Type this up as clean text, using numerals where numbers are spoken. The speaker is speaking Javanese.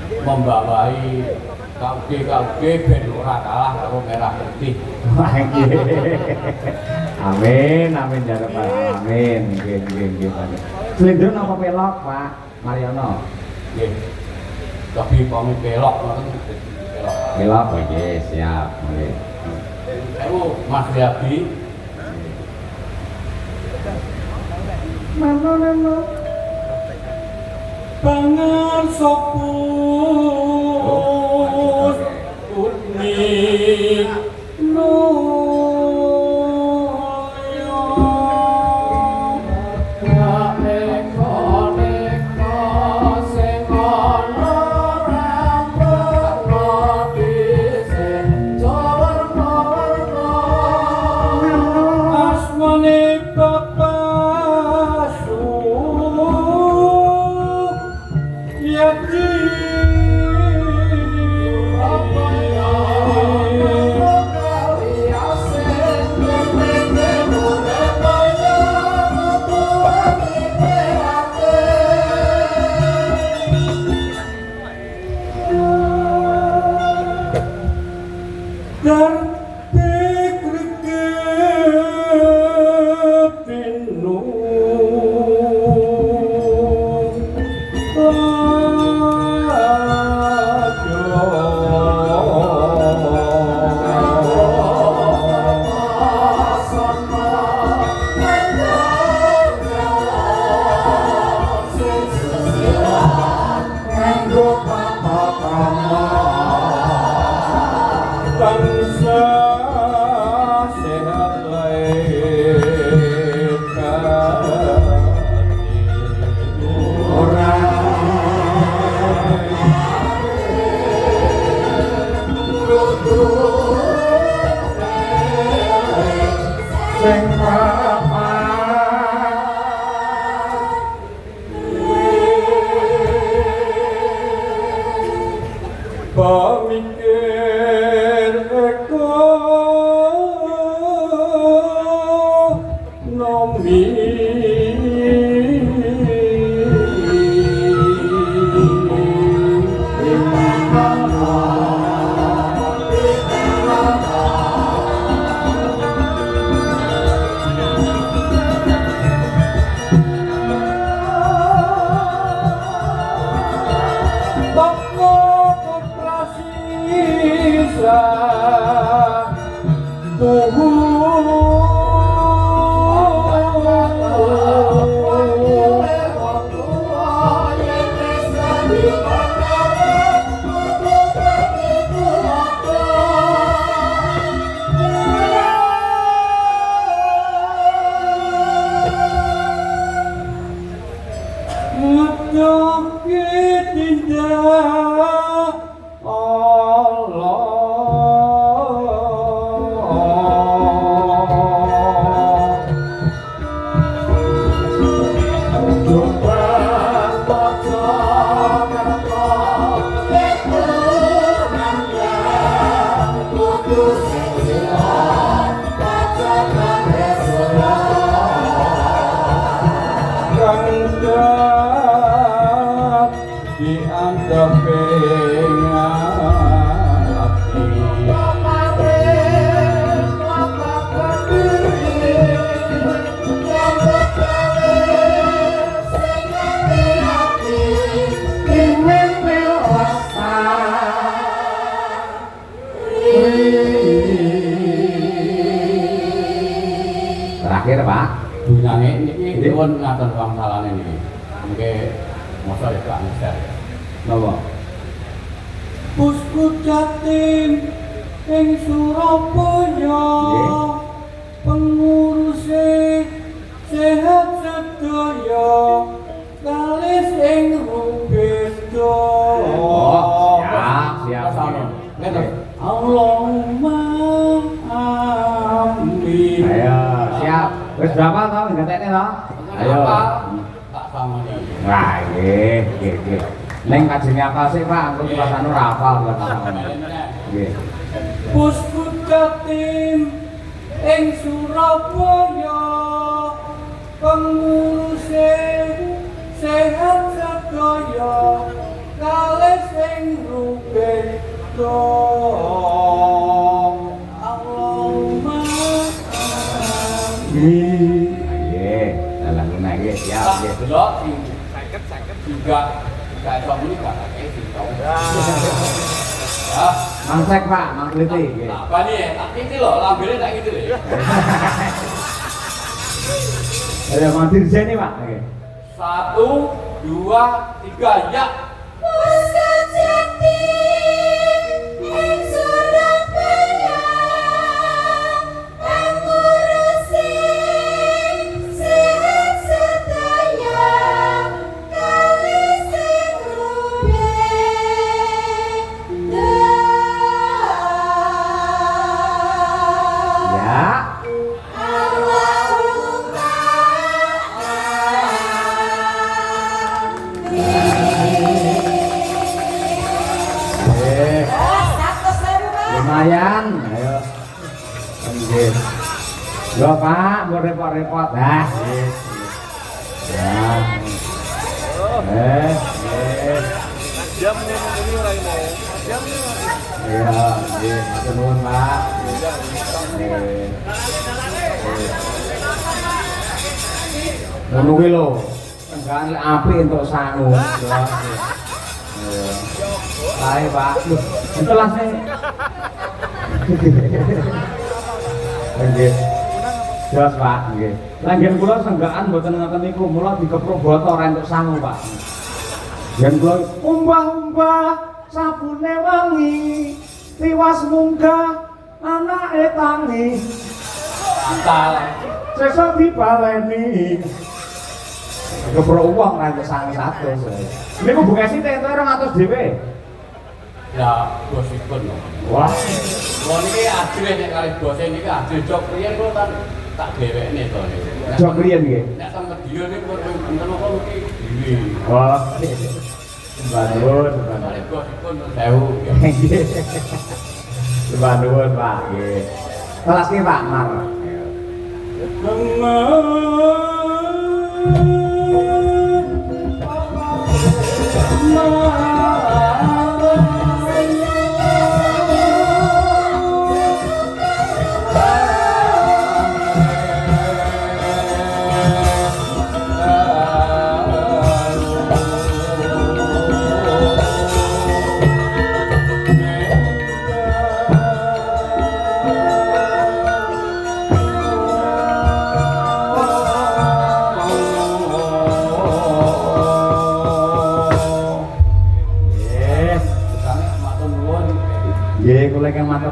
membawahi kauge ben ora kalah karo merah putih. Amin, amin ya rabbal alamin. Nggih. Slendro napa pelok, Pak Mariono? Nggih. Tapi pamit pelok ngoten pelok. Pelok nggih, siap. Nggih. Mas Yabi. Mano. Pangan sopus utni noyo neko sing ana rambut dhisik warna-warna asmane bapak pemikir eko nomi terakhir Pak dunyane niki nuwun ngaten wangsalane niki mengke mosok ya gak ngeser ya napa Pusku Jatim ing Surabaya penguruse sehat sedaya kalis ing Rubedo siap ngeten Allahumma amin ayo siap wis berapa to ngetekne to ayo tak samani wah nggih ning kajenge apal sih Pak engko rasane ora apal nggih Pusku Jatim ing Surabaya penguruse sehat sedaya kalis ing delok sing tiga iso menikah kayak gitu. Ya, Mangsek Pak, mangkliti nggih. apa nih? Tak gitu loh, lambene tak gitu deh. Ayo mandir sini Pak. Nggih. 1, 2, 3, ya. Puskesjati ing Surabaya pengurusi sehat sedaya kali sing Ya. Eh, lumayan. Ayo. Nggih. Yo Pak, mau repot-repot. Nah, nggih. Ya. Eh. Jam ini orang mau. Jam Iya, nggih, matur nuwun Pak. Nggih. Ngono kuwi lho. Tenggang api entuk sangu. Iya. Ayo Pak. Loh, itulah sih. Nggih. Jelas Pak, nggih. Langgen kula senggaan mboten ngoten niku, mula dikepruk boto ora entuk sangu, Pak. Yen kula umbah-umbah sabune wangi, tiwas munggah anake tangi. Antal. Sesuk dibaleni. Keprok uang ra entuk sangu 100. Niku bukesi entuk 200 dhewe. Ya, bosipun. Wah, Kalau ini adil nek kali bose ini adil jok riyen kula tak dhewekne to. jok riyen nggih. Nek sama dia ini kok enten apa mesti dhewe. Wah. Mbak nuwun, Mbak Kali nuwun. bosipun 1000 ya. Mbak nuwun, Pak. Nggih. Kelas ki Pak Mar. Matur nuwun. Nggih, kula ingkang matur